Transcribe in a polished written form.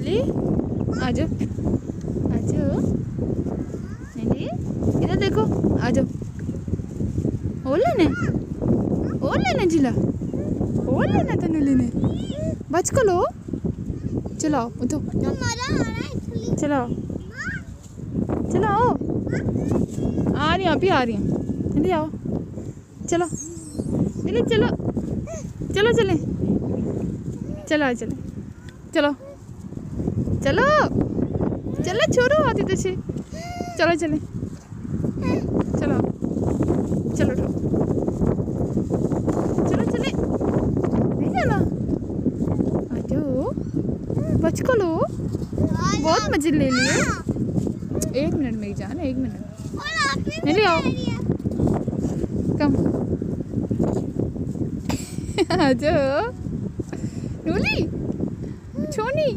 नूली आ जाओ, आ जाओ नूली, इधर देखो, आ जाओ। और लेने जिला, और लेना तो नूली ने, बच को लो। चलाओ उठो, चलाओ चलाओ, आ रही हूँ, अभी आ रही हूँ, जल्दी आओ। चलो चलो चलो चलो, चले चलो, चले चलो चलो चलो, छोड़ो आती तो से, चलो चले चलो चलो उठो, चलो चले, नहीं जाना, आ जाओ, बच को लो, बहुत मजे ले लिए। 1 मिनट मेरी जान, 1 मिनट, नहीं आओ, कम आ जाओ नूली, छोनी